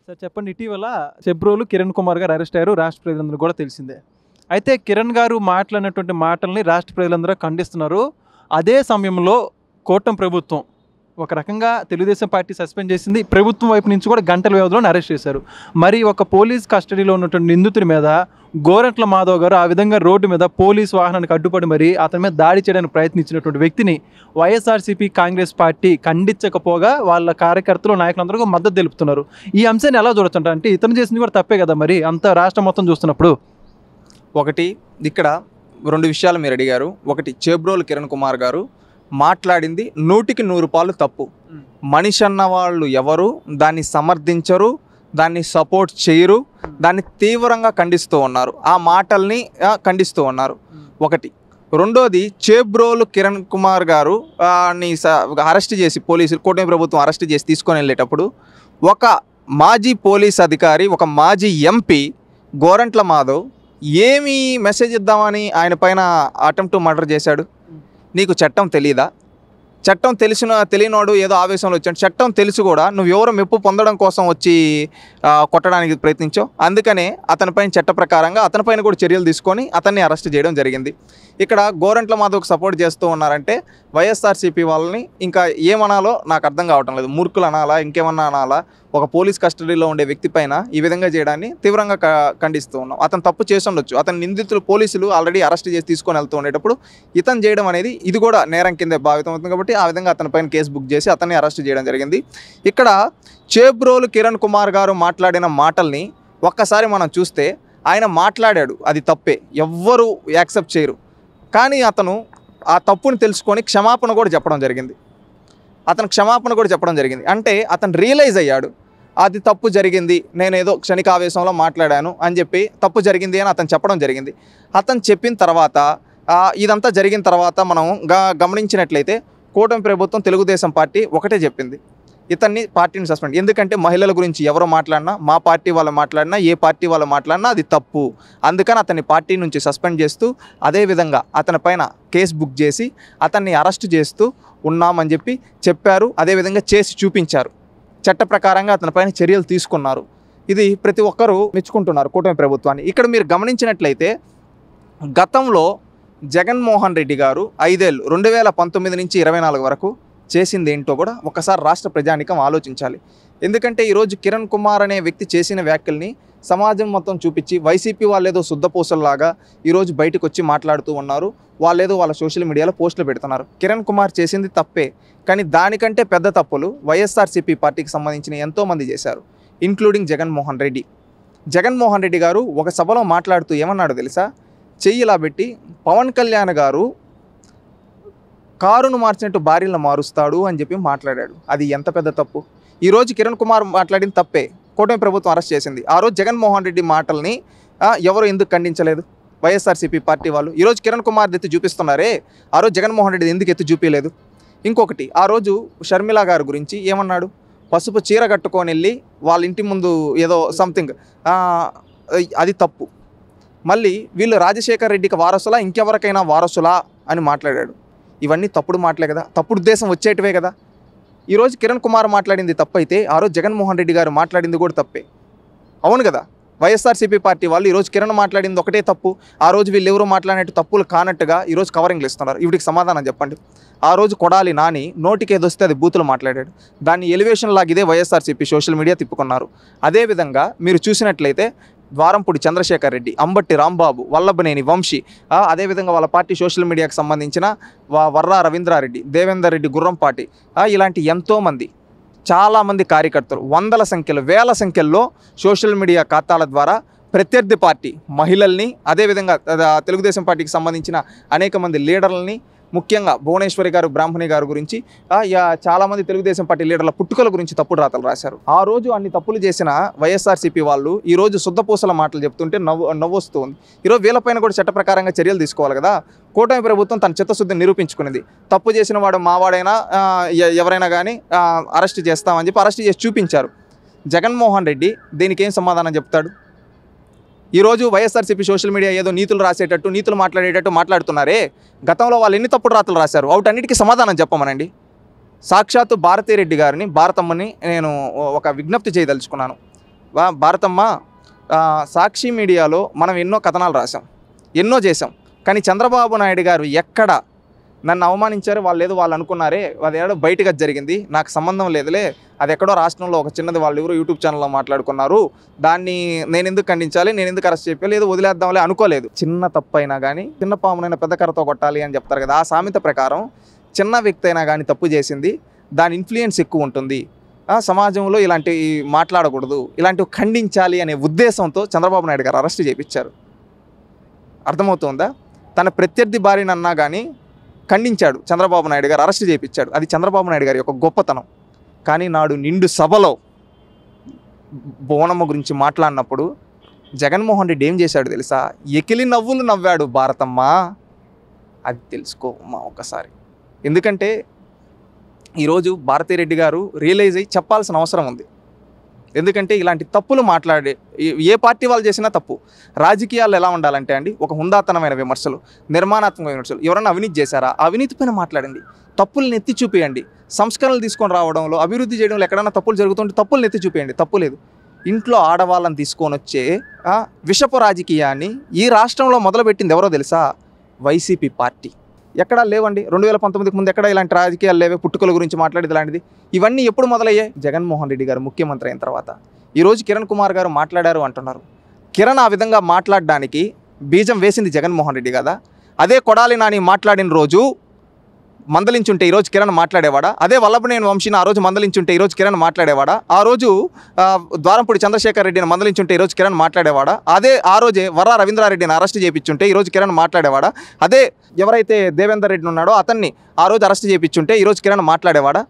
Sir చెప్పండి, ఇటీవల చెబ్రోలు కిరణ్ కుమార్ గారు అరెస్ట్ అయ్యారు. రాష్ట్ర ప్రజలందరూ కూడా తెలిసిందే. అయితే కిరణ్ గారు మాట్లాడినటువంటి మాటల్ని రాష్ట్ర ప్రజలందరూ ఖండిస్తున్నారు. అదే సమయంలో కూటమి ప్రభుత్వం ఒక రకంగా తెలుగుదేశం పార్టీ సస్పెండ్ చేసింది. ప్రభుత్వం వైపు నుంచి కూడా గంటల వ్యవధిలో అరెస్ట్ చేశారు. మరి ఒక పోలీస్ కస్టడీలో ఉన్నటువంటి నిందితుడి మీద గోరంట్ల మాధవ్ గారు ఆ విధంగా రోడ్డు మీద పోలీస్ వాహనానికి అడ్డుపడి మరి అతని మీద దాడి చేయడానికి ప్రయత్నించినటువంటి వ్యక్తిని వైఎస్ఆర్సీపీ కాంగ్రెస్ పార్టీ ఖండించకపోగా వాళ్ళ కార్యకర్తలు నాయకులందరూ మద్దతు తెలుపుతున్నారు. ఈ అంశాన్ని ఎలా చూడొచ్చు అంటే ఇతను చేసింది కూడా తప్పే కదా, మరి అంత రాష్ట్రం మొత్తం చూస్తున్నప్పుడు. ఒకటి ఇక్కడ రెండు విషయాలు మీరు అడిగారు. ఒకటి చెబ్రోలు కిరణ్ కుమార్ గారు మాట్లాడింది 100కి 100 తప్పు. మనిషి అన్న వాళ్ళు ఎవరు దాన్ని సమర్థించరు, దాన్ని సపోర్ట్ చేయరు, దాన్ని తీవ్రంగా ఖండిస్తూ ఉన్నారు, ఆ మాటల్ని ఖండిస్తూ ఉన్నారు. ఒకటి. రెండోది, చెబ్రోలు కిరణ్ కుమార్ గారు అరెస్ట్ చేసి పోలీసులు కూటమి ప్రభుత్వం అరెస్ట్ చేసి తీసుకొని వెళ్ళేటప్పుడు ఒక మాజీ పోలీస్ అధికారి, ఒక మాజీ ఎంపీ గోరంట్ల మాధవ్ ఏమి మెసేజ్ ఇద్దామని ఆయన పైన అటెంప్ట్ మర్డర్ చేశాడు? నీకు చట్టం తెలీదా? చట్టం తెలియనోడు ఏదో ఆవేశంలో వచ్చాడు. చట్టం తెలుసు కూడా నువ్వు ఎవరో మెప్పు పొందడం కోసం వచ్చి కొట్టడానికి ప్రయత్నించావు. అందుకనే అతనిపైన చట్ట ప్రకారంగా అతనిపైన కూడా చర్యలు తీసుకొని అతన్ని అరెస్ట్ చేయడం జరిగింది. ఇక్కడ గోరంట్ల మాధవ్కి సపోర్ట్ చేస్తూ ఉన్నారంటే వైఎస్ఆర్సీపీ వాళ్ళని ఇంకా ఏమనాలో నాకు అర్థం కావటం లేదు. మూర్ఖులు అనాలా, ఇంకేమన్నా అనాలా? ఒక పోలీస్ కస్టడీలో ఉండే వ్యక్తి పైన ఈ విధంగా చేయడాన్ని తీవ్రంగా ఖండిస్తూ ఉన్నాం. అతను తప్పు చేసి ఉండొచ్చు. అతని నిందితులు పోలీసులు ఆల్రెడీ అరెస్ట్ చేసి తీసుకొని వెళ్తూ ఉండేటప్పుడు ఇతను చేయడం అనేది ఇది కూడా నేరం కింద భావితం అవుతుంది. కాబట్టి ఆ విధంగా అతని పైన కేసు బుక్ చేసి అతన్ని అరెస్ట్ చేయడం జరిగింది. ఇక్కడ చెబ్రోలు కిరణ్ కుమార్ గారు మాట్లాడిన మాటల్ని ఒక్కసారి మనం చూస్తే ఆయన మాట్లాడాడు, అది తప్పే, ఎవ్వరూ యాక్సెప్ట్ చేయరు. కానీ అతను ఆ తప్పుని తెలుసుకొని క్షమాపణ కూడా చెప్పడం జరిగింది. అంటే అతను రియలైజ్ అయ్యాడు, అది తప్పు జరిగింది, నేను ఏదో క్షణికావేశంలో మాట్లాడాను అని చెప్పి తప్పు జరిగింది అని అతను చెప్పడం జరిగింది. అతను చెప్పిన తర్వాత ఇదంతా జరిగిన తర్వాత మనం గమనించినట్లయితే కూటమి ప్రభుత్వం తెలుగుదేశం పార్టీ ఒకటే చెప్పింది, ఇతన్ని పార్టీని సస్పెండ్. ఎందుకంటే మహిళల గురించి ఎవరు మాట్లాడినా, మా పార్టీ వాళ్ళు మాట్లాడినా, ఏ పార్టీ వాళ్ళు మాట్లాడినా అది తప్పు. అందుకని అతన్ని పార్టీ నుంచి సస్పెండ్ చేస్తూ అదేవిధంగా అతని పైన కేసు బుక్ చేసి అతన్ని అరెస్ట్ చేస్తూ ఉన్నామని చెప్పి చెప్పారు. అదేవిధంగా చేసి చూపించారు. చట్ట ప్రకారంగా అతని పైన చర్యలు తీసుకున్నారు. ఇది ప్రతి ఒక్కరూ మెచ్చుకుంటున్నారు కూటమి ప్రభుత్వాన్ని. ఇక్కడ మీరు గమనించినట్లయితే గతంలో జగన్మోహన్ రెడ్డి గారు 5 ఏళ్ళు 2019 నుంచి 24 వరకు చేసింది ఏంటో కూడా ఒకసారి రాష్ట్ర ప్రజానికం ఆలోచించాలి. ఎందుకంటే ఈరోజు కిరణ్ కుమార్ అనే వ్యక్తి చేసిన వ్యాఖ్యల్ని సమాజం మొత్తం చూపించి వైసీపీ వాళ్ళేదో శుద్ధపూసల్లాగా ఈరోజు బయటకు వచ్చి మాట్లాడుతూ ఉన్నారు. వాళ్ళేదో వాళ్ళ సోషల్ మీడియాలో పోస్టులు పెడుతున్నారు. కిరణ్ కుమార్ చేసింది తప్పే, కానీ దానికంటే పెద్ద తప్పులు వైఎస్ఆర్సీపీ పార్టీకి సంబంధించిన ఎంతోమంది చేశారు, ఇంక్లూడింగ్ జగన్మోహన్ రెడ్డి గారు ఒక సభలో మాట్లాడుతూ ఏమన్నాడు తెలుసా? చెయ్యిలా పెట్టి పవన్ కళ్యాణ్ గారు కారును మార్చినట్టు భార్యలను మారుస్తాడు అని చెప్పి మాట్లాడాడు. అది ఎంత పెద్ద తప్పు! ఈరోజు కిరణ్ కుమార్ మాట్లాడిన తప్పే, కూటమి ప్రభుత్వం అరెస్ట్ చేసింది. ఆ రోజు జగన్మోహన్ రెడ్డి మాటల్ని ఎవరు ఎందుకు ఖండించలేదు? వైఎస్ఆర్సీపీ పార్టీ వాళ్ళు. ఈరోజు కిరణ్ కుమార్ ఎత్తి చూపిస్తున్నారే, ఆ రోజు జగన్మోహన్ రెడ్డి ఎందుకు ఎత్తి చూపించలేదు? ఇంకొకటి, ఆ రోజు షర్మిల గారి గురించి ఏమన్నాడు? పసుపు చీర కట్టుకొని వెళ్ళి వాళ్ళ ఇంటి ముందు ఏదో సంథింగ్, అది తప్పు. మళ్ళీ వీళ్ళు రాజశేఖర్ రెడ్డికి వారసులా, ఇంకెవరికైనా వారసులా అని మాట్లాడాడు. ఇవన్నీ తప్పుడు మాటలే కదా, తప్పుడు ఉద్దేశం వచ్చేటివే కదా. ఈరోజు కిరణ్ కుమార్ మాట్లాడింది తప్పైతే ఆ రోజు జగన్మోహన్ రెడ్డి గారు మాట్లాడింది కూడా తప్పే, అవును కదా? వైఎస్ఆర్సీపీ పార్టీ వాళ్ళు ఈరోజు కిరణ్ మాట్లాడింది ఒకటే తప్పు, ఆ రోజు వీళ్ళు ఎవరు మాట్లాడినట్టు తప్పులు కానట్టుగా ఈరోజు కవరింగ్లు ఇస్తున్నారు. వీటికి సమాధానం చెప్పండి. ఆ రోజు కొడాలి నాని నోటికి ఏదొస్తే అది బూతులు మాట్లాడాడు. దాన్ని ఎలివేషన్ లాగిదే వైఎస్ఆర్సీపీ సోషల్ మీడియా తిప్పుకున్నారు. అదేవిధంగా మీరు చూసినట్లయితే ద్వారంపూడి చంద్రశేఖర్ రెడ్డి, అంబట్టి రాంబాబు, వల్లభనేని వంశీ, అదేవిధంగా వాళ్ళ పార్టీ సోషల్ మీడియాకు సంబంధించిన వర్రా రవీంద్రారెడ్డి, దేవేందర్ రెడ్డి గుర్రంపాటి, ఇలాంటి ఎంతోమంది చాలామంది కార్యకర్తలు వందల సంఖ్యలో వేల సంఖ్యల్లో సోషల్ మీడియా ఖాతాల ద్వారా ప్రత్యర్థి పార్టీ మహిళల్ని, అదేవిధంగా తెలుగుదేశం పార్టీకి సంబంధించిన అనేక మంది లీడర్లని, ముఖ్యంగా భువనేశ్వరి గారు, బ్రాహ్మణి గారు గురించి, చాలామంది తెలుగుదేశం పార్టీ లీడర్ల పుట్టుకల గురించి తప్పుడు రాతలు రాశారు. ఆ రోజు అన్ని తప్పులు చేసిన వైఎస్ఆర్సీపీ వాళ్ళు ఈరోజు శుద్ధపూసల మాటలు చెప్తుంటే నవ్వొస్తూ ఉంది. ఈరోజు వీళ్ళపైన కూడా చట్ట ప్రకారంగా చర్యలు తీసుకోవాలి కదా. కూటమి ప్రభుత్వం తన చిత్తశుద్ధిని నిరూపించుకునేది. తప్పు చేసిన వాడు మావాడైనా ఎవరైనా కానీ అరెస్ట్ చేస్తామని చెప్పి అరెస్ట్ చేసి చూపించారు. జగన్మోహన్ రెడ్డి దీనికి ఏం సమాధానం చెప్తాడు? ఈరోజు వైఎస్ఆర్సీపీ సోషల్ మీడియా ఏదో నీతులు రాసేటట్టు, నీతులు మాట్లాడేటట్టు మాట్లాడుతున్నారే, గతంలో వాళ్ళు ఎన్ని తప్పుడు రాతలు రాశారు? వాటన్నిటికీ సమాధానం చెప్పమనండి. సాక్షాత్తు భారతీరెడ్డి గారిని, భారతమ్మని నేను ఒక విజ్ఞప్తి చేయదలుచుకున్నాను. భారతమ్మ, సాక్షి మీడియాలో మనం ఎన్నో కథనాలు రాసాం, ఎన్నో చేసాం. కానీ చంద్రబాబు నాయుడు గారు ఎక్కడ నన్ను అవమానించారు, వాళ్ళు ఏదో వాళ్ళు అనుకున్నారే, అది ఏదో బయటగా జరిగింది, నాకు సంబంధం లేదులే, అది ఎక్కడో రాష్ట్రంలో ఒక చిన్నది వాళ్ళు ఎవరు యూట్యూబ్ ఛానల్లో మాట్లాడుకున్నారు, దాన్ని నేను ఎందుకు ఖండించాలి, నేను ఎందుకు అరెస్ట్ చెప్పాలి, ఏదో వదిలేద్దాంలే అనుకోలేదు. చిన్న తప్పు అయినా కానీ చిన్న పామునైనా పెద్ద కర్రతో కొట్టాలి అని చెప్తారు కదా, ఆ సామెత ప్రకారం చిన్న వ్యక్తి అయినా కానీ తప్పు చేసింది, దాని ఇన్ఫ్లుయెన్స్ ఎక్కువ ఉంటుంది, సమాజంలో ఇలాంటివి మాట్లాడకూడదు, ఇలాంటివి ఖండించాలి అనే ఉద్దేశంతో చంద్రబాబు నాయుడు గారు అరెస్ట్ చేయించారు. అర్థమవుతుందా? తన ప్రత్యర్థి భార్యను అన్నా కానీ ఖండించాడు చంద్రబాబు నాయుడు గారు, అరెస్ట్ చేయించాడు. అది చంద్రబాబు నాయుడు గారి యొక్క గొప్పతనం. కానీ నాడు నిండు సభలో బోనమ్మ గురించి మాట్లాడినప్పుడు జగన్మోహన్ రెడ్డి ఏం చేశాడు తెలుసా? ఎకిలి నవ్వులు నవ్వాడు. భారతమ్మ, అది తెలుసుకోమ్మా ఒకసారి. ఎందుకంటే ఈరోజు భారతిరెడ్డి గారు రియలైజ్ అయ్యి చెప్పాల్సిన అవసరం ఉంది. ఎందుకంటే ఇలాంటి తప్పులు మాట్లాడే ఏ పార్టీ వాళ్ళు చేసినా తప్పు. రాజకీయాలు ఎలా ఉండాలంటే అండి, ఒక హుందాతనమైన విమర్శలు, నిర్మాణాత్మక విమర్శలు. ఎవరన్నా అవినీతి చేశారా, అవినీతి పైన మాట్లాడండి, తప్పులను ఎత్తి చూపేయండి. సంస్కరణలు తీసుకొని రావడంలో, అభివృద్ధి చేయడంలో ఎక్కడైనా తప్పులు జరుగుతుంటే తప్పులను ఎత్తి చూపేయండి, తప్పు లేదు. ఇంట్లో ఆడవాళ్ళని తీసుకొని వచ్చే విషపు రాజకీయాన్ని ఈ రాష్ట్రంలో మొదలుపెట్టింది ఎవరో తెలుసా? YCP party. ఎక్కడా లేవండి. 2019కి ముందు ఎక్కడ ఇలాంటి రాజకీయాలు లేవే, పుట్టుకల గురించి మాట్లాడేది ఇలాంటిది. ఇవన్నీ ఎప్పుడు మొదలయ్యాయి? జగన్మోహన్ రెడ్డి గారు ముఖ్యమంత్రి అయిన తర్వాత. ఈరోజు కిరణ్ కుమార్ గారు మాట్లాడారు అంటున్నారు. కిరణ్ ఆ విధంగా మాట్లాడడానికి బీజం వేసింది జగన్మోహన్ రెడ్డి కదా. అదే కొడాలి నాని మాట్లాడిన రోజు మందలించుంటే ఈరోజు కిరణ్ మాట్లాడేవాడా? అదే వల్లభనేని వంశీని ఆ రోజు మందలించుంటే ఈరోజు కిరణ్ మాట్లాడేవాడా? ఆ రోజు ద్వారంపూడి చంద్రశేఖర్ రెడ్డిని మందలించుంటే ఈరోజు కిరణ్ మాట్లాడేవాడా? ఆ రోజే వర్రా రవీంద్రారెడ్డిని అరెస్ట్ చేయించుంటే ఈరోజు కిరణ్ మాట్లాడేవాడా? అదే ఎవరైతే దేవేందర్ రెడ్డి ఉన్నాడో అతన్ని ఆ రోజు అరెస్ట్ చేయించుంటే ఈరోజు కిరణ్ మాట్లాడేవాడా?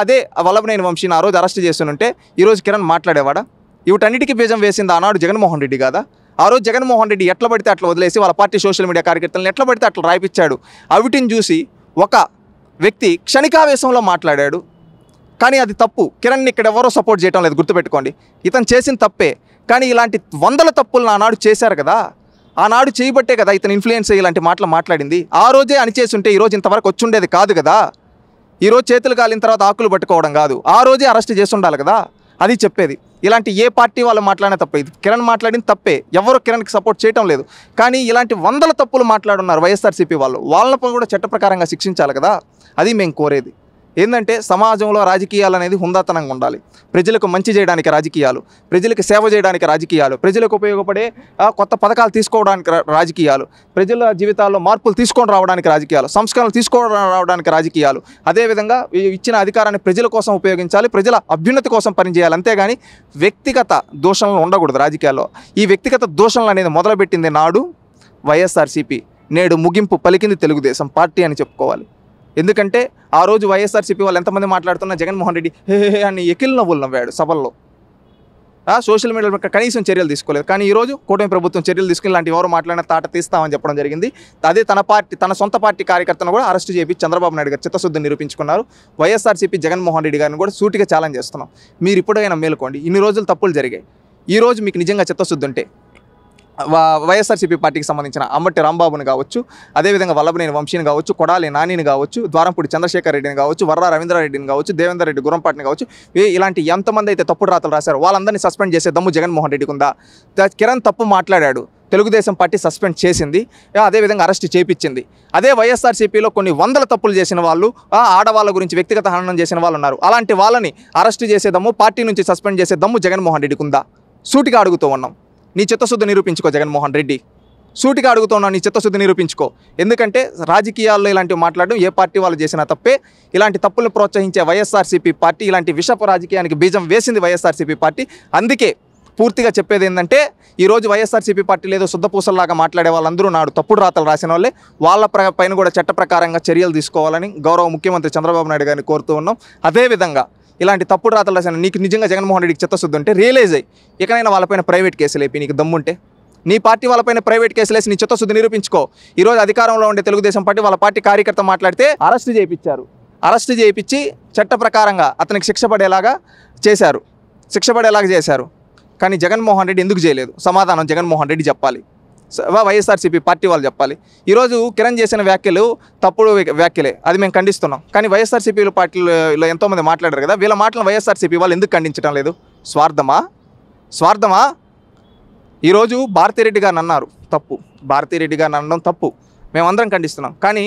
అదే వల్లభనేని వంశీని ఆ రోజు అరెస్ట్ చేస్తుంటే ఈరోజు కిరణ్ మాట్లాడేవాడా? వీటన్నిటికీ బీజం వేసింది ఆనాడు జగన్మోహన్ రెడ్డి కాదా? ఆ రోజు జగన్మోహన్ రెడ్డి ఎట్లా పడితే అట్లా వదిలేసి వాళ్ళ పార్టీ సోషల్ మీడియా కార్యకర్తలను ఎట్లా పడితే అట్లా రాయిపించాడు. అవిటిని చూసి ఒక వ్యక్తి క్షణికావేశంలో మాట్లాడాడు. కానీ అది తప్పు. కిరణ్ని ఇక్కడ ఎవరో సపోర్ట్ చేయడం లేదు, గుర్తుపెట్టుకోండి. ఇతను చేసిన తప్పే. కానీ ఇలాంటి వందల తప్పులను ఆనాడు చేశారు కదా, ఆనాడు చేయబట్టే కదా ఇతను ఇన్ఫ్లుయెన్స్ అయ్యి ఇలాంటి మాటలు మాట్లాడింది. ఆ రోజే అనిచేసి ఉంటే ఈరోజు ఇంతవరకు వచ్చి ఉండేది కాదు కదా. ఈరోజు చేతులు కాలిన తర్వాత ఆకులు పట్టుకోవడం కాదు, ఆ రోజే అరెస్ట్ చేసి ఉండాలి కదా. అది చెప్పేది. ఇలాంటి ఏ పార్టీ వాళ్ళు మాట్లాడినా తప్పే. ఇది కిరణ్ మాట్లాడిన తప్పే. ఎవరు కిరణ్కి సపోర్ట్ చేయటం లేదు. కానీ ఇలాంటి వందల తప్పులు మాట్లాడున్నారు వైఎస్ఆర్సీపీ వాళ్ళు. వాళ్ళని కూడా చట్ట ప్రకారంగా శిక్షించాలి కదా. అది మేము కోరేది. ఏంటంటే సమాజంలో రాజకీయాలు అనేది హుందాతనంగా ఉండాలి. ప్రజలకు మంచి చేయడానికి రాజకీయాలు, ప్రజలకు సేవ చేయడానికి రాజకీయాలు, ప్రజలకు ఉపయోగపడే కొత్త పథకాలు తీసుకోవడానికి రాజకీయాలు, ప్రజల జీవితాల్లో మార్పులు తీసుకొని రావడానికి రాజకీయాలు, సంస్కరణలు తీసుకొని రావడానికి రాజకీయాలు. అదేవిధంగా ఇచ్చిన అధికారాన్ని ప్రజల కోసం ఉపయోగించాలి, ప్రజల అభ్యున్నతి కోసం పనిచేయాలి. అంతేగాని వ్యక్తిగత దూషణలు ఉండకూడదు రాజకీయాల్లో. ఈ వ్యక్తిగత దూషణలు అనేది మొదలుపెట్టింది నాడు వైఎస్ఆర్సీపీ, నేడు ముగింపు పలికింది తెలుగుదేశం పార్టీ అని చెప్పుకోవాలి. ఎందుకంటే ఆ రోజు వైఎస్ఆర్సీపీ వాళ్ళు ఎంతమంది మాట్లాడుతున్నా జగన్మోహన్ రెడ్డి హే అని ఎకిల్ నవ్వులు నవ్వాడు సభల్లో. సోషల్ మీడియాలో కనీసం చర్యలు తీసుకోలేదు. కానీ ఈరోజు కూటమి ప్రభుత్వం చర్యలు తీసుకుని ఇలాంటి ఎవరు మాట్లాడినా తాట తీస్తామని చెప్పడం జరిగింది. అదే తన సొంత పార్టీ కార్యకర్తను కూడా అరెస్ట్ చేసి చంద్రబాబు నాయుడు గారు చిత్తశుద్ధి నిరూపించుకున్నారు. వైఎస్ఆర్సీపీ జగన్మోహన్ రెడ్డి గారిని కూడా సూటిగా ఛాలెంజ్ చేస్తున్నాం. మీరు ఇప్పుడైనా మేలుకోండి. ఇన్ని రోజులు తప్పులు జరిగాయి. ఈ రోజు మీకు నిజంగా చిత్తశుద్ధి ఉంటే వైఎస్ఆర్సీపీ పార్టీకి సంబంధించిన అంబటి రాంబాబుని కావచ్చు, అదేవిధంగా వల్లభనేని వంశీని కావచ్చు, కొడాలి నానిని కావచ్చు, ద్వారంపూడి చంద్రశేఖర్ రెడ్డిని కావచ్చు, వర్రా రవీంద్రారెడ్డిని కావచ్చు, దేవేందర్ రెడ్డి గురంపాటిని కావచ్చు, ఇలాంటి ఎంతమంది అయితే తప్పుడు రాతలు రాశారో వాళ్ళందరినీ సస్పెండ్ చేసే దమ్ము జగన్మోహన్ రెడ్డికి ఉందా? కిరణ్ తప్పు మాట్లాడాడు, తెలుగుదేశం పార్టీ సస్పెండ్ చేసింది, అదేవిధంగా అరెస్ట్ చేయించింది. అదే వైఎస్ఆర్సీపీలో కొన్ని వందల తప్పులు చేసిన వాళ్ళు, ఆడవాళ్ళ గురించి వ్యక్తిగత హననం చేసిన వాళ్ళు ఉన్నారు. అలాంటి వాళ్ళని అరెస్ట్ చేసే దమ్ము, పార్టీ నుంచి సస్పెండ్ చేసే దమ్ము జగన్మోహన్ రెడ్డికి ఉందా? సూటిగా అడుగుతూ ఉన్నాం. నీ చిత్తశుద్ధి నిరూపించుకో జగన్మోహన్ రెడ్డి. సూటిగా అడుగుతున్నావు, నీ చిత్తశుద్ధి నిరూపించుకో. ఎందుకంటే రాజకీయాల్లో ఇలాంటివి మాట్లాడడం ఏ పార్టీ వాళ్ళు చేసినా తప్పే. ఇలాంటి తప్పులను ప్రోత్సహించే వైఎస్ఆర్సీపీ పార్టీ, ఇలాంటి విషపు రాజకీయానికి బీజం వేసింది వైఎస్ఆర్సీపీ పార్టీ. అందుకే పూర్తిగా చెప్పేది ఏంటంటే ఈరోజు వైఎస్ఆర్సీపీ పార్టీలో ఏదో శుద్ధపూసల్లాగా మాట్లాడే వాళ్ళందరూ నాడు తప్పుడు రాతలు రాసిన వాళ్ళే. వాళ్ళ పైన కూడా చట్ట ప్రకారంగా చర్యలు తీసుకోవాలని గౌరవ ముఖ్యమంత్రి చంద్రబాబు నాయుడు గారిని కోరుతూ ఉన్నాం. అదేవిధంగా ఇలాంటి తప్పుడు రాతలు రాసిన నీకు నిజంగా జగన్మోహన్ రెడ్డికి చిత్తశుద్ధి ఉంటే రియలైజ్ అయ్యి ఇకనైనా వాళ్ళపైన ప్రైవేట్ కేసులు వేపి, నీకు దమ్ముంటే నీ పార్టీ వాళ్ళపైన ప్రైవేట్ కేసులు వేసి నీ చిత్తశుద్ధి నిరూపించుకో. ఈరోజు అధికారంలో ఉండే తెలుగుదేశం పార్టీ వాళ్ళ పార్టీ కార్యకర్త మాట్లాడితే అరెస్ట్ చేయించారు. అరెస్ట్ చేయించి చట్ట ప్రకారంగా అతనికి శిక్ష పడేలాగా చేశారు. కానీ జగన్మోహన్ రెడ్డి ఎందుకు చేయలేదు? సమాధానం జగన్మోహన్ రెడ్డి చెప్పాలి, వైఎస్ఆర్సీపీ పార్టీ వాళ్ళు చెప్పాలి. ఈరోజు కిరణ్ చేసిన వ్యాఖ్యలు తప్పుడు వ్యాఖ్యలే, అది మేము ఖండిస్తున్నాం. కానీ వైఎస్ఆర్సీపీ పార్టీలో ఎంతోమంది మాట్లాడారు కదా, వీళ్ళ మాటలను వైఎస్ఆర్సీపీ వాళ్ళు ఎందుకు ఖండించడం లేదు? స్వార్థమా? స్వార్థమా? ఈరోజు భారతిరెడ్డి గారిని అన్నారు, తప్పు. భారతిరెడ్డి గారిని అనడం తప్పు, మేమందరం ఖండిస్తున్నాం. కానీ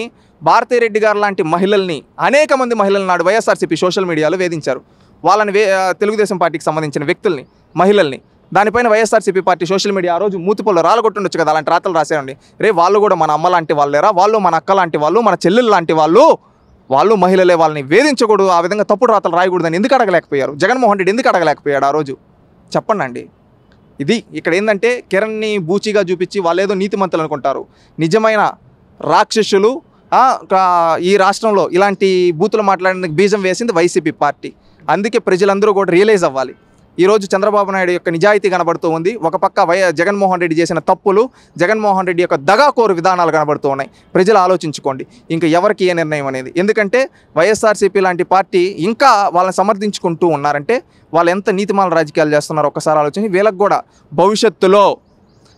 భారతిరెడ్డి గారు లాంటి మహిళల్ని, అనేక మంది మహిళలను నాడు వైఎస్ఆర్సీపీ సోషల్ మీడియాలో వేధించారు. వాళ్ళని తెలుగుదేశం పార్టీకి సంబంధించిన వ్యక్తుల్ని, మహిళల్ని. దానిపైన వైఎస్ఆర్సీపీ పార్టీ సోషల్ మీడియా ఆ రోజు మూతిపొల్లో రాలగొట్టుండొచ్చు కదా, అలాంటి రాతలు రాసేయండి. వాళ్ళు కూడా మన అమ్మ లాంటి వాళ్ళేరా, వాళ్ళు మన అక్క లాంటి వాళ్ళు, మన చెల్లెలు లాంటి వాళ్ళు మహిళలే, వాళ్ళని వేధించకూడదు, ఆ విధంగా తప్పుడు రాతలు రాయకూడదని ఎందుకు అడగలేకపోయారు? జగన్మోహన్ రెడ్డి ఎందుకు అడగలేకపోయాడు ఆ రోజు? చెప్పండి అండి. ఇది ఇక్కడ ఏంటంటే కిరణ్ని బూచిగా చూపించి వాళ్ళేదో నీతిమంతులు అనుకుంటారు. నిజమైన రాక్షసులు ఈ రాష్ట్రంలో ఇలాంటి బూతులు మాట్లాడడానికి బీజం వేసింది వైసీపీ పార్టీ. అందుకే ప్రజలందరూ కూడా రియలైజ్ అవ్వాలి. ఈరోజు చంద్రబాబు నాయుడు యొక్క నిజాయితీ కనబడుతూ ఉంది. ఒక పక్క జగన్మోహన్ రెడ్డి చేసిన తప్పులు, జగన్మోహన్ రెడ్డి యొక్క దగాకోరు విధానాలు కనబడుతూ ఉన్నాయి. ప్రజలు ఆలోచించుకోండి ఇంకా ఎవరికి ఏ నిర్ణయం అనేది. ఎందుకంటే వైఎస్ఆర్సీపీ లాంటి పార్టీ ఇంకా వాళ్ళని సమర్థించుకుంటూ ఉన్నారంటే వాళ్ళు ఎంత నీతిమాల రాజకీయాలు చేస్తున్నారో ఒక్కసారి ఆలోచించి. వీళ్ళకి కూడా భవిష్యత్తులో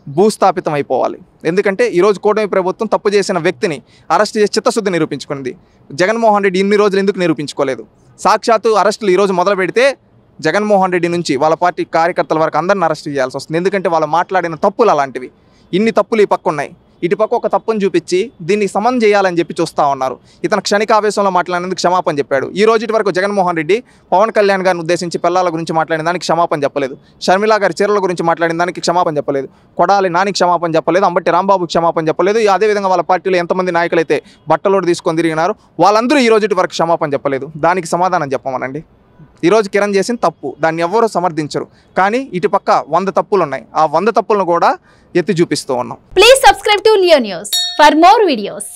భూస్థాపితం అయిపోవాలి. ఎందుకంటే ఈరోజు కూటమి ప్రభుత్వం తప్పు చేసిన వ్యక్తిని అరెస్ట్ చేసి చిత్తశుద్ధి నిరూపించుకుంది. జగన్మోహన్ రెడ్డి ఇన్ని రోజులు ఎందుకు నిరూపించుకోలేదు? సాక్షాత్తు అరెస్టులు ఈరోజు మొదలు పెడితే జగన్మోహన్ రెడ్డి నుంచి వాళ్ళ పార్టీ కార్యకర్తల వరకు అందరిని అరెస్ట్ చేయాల్సి వస్తుంది. ఎందుకంటే వాళ్ళు మాట్లాడిన తప్పులు అలాంటివి. ఇన్ని తప్పులు ఈ పక్క ఉన్నాయి. ఇటు పక్క ఒక తప్పును చూపించి దీన్ని సమన్ చేయాలని చెప్పి చూస్తూ ఉన్నారు. ఇతను క్షణికావేశంలో మాట్లాడినందుకు క్షమాపణ చెప్పాడు. ఈ రోజు వరకు జగన్మోహన్ రెడ్డి పవన్ కళ్యాణ్ గారిని ఉద్దేశించి పిల్లల గురించి మాట్లాడిన దానికి క్షమాపణ చెప్పలేదు. షర్మిలా గారి చీరల గురించి మాట్లాడిన దానికి క్షమాపణ చెప్పలేదు. కొడాలి నానికి క్షమాపణ చెప్పలేదు. అంబటి రాంబాబుకి క్షమాపణ చెప్పలేదు. అదేవిధంగా వాళ్ళ పార్టీలో ఎంతమంది నాయకులైతే బట్టలోడు తీసుకొని తిరిగినారు వాళ్ళందరూ ఈ రోజు వరకు క్షమాపణ చెప్పలేదు. దానికి సమాధానం చెప్పమనండి. ఈరోజు కిరణ్ చేసిన తప్పు, దాన్ని ఎవరూ సమర్థించరు. కానీ ఇటు పక్క 100 తప్పులు ఉన్నాయి. ఆ 100 తప్పులను కూడా ఎత్తి చూపిస్తూ ఉన్నాం. Please subscribe to Leo news for more videos.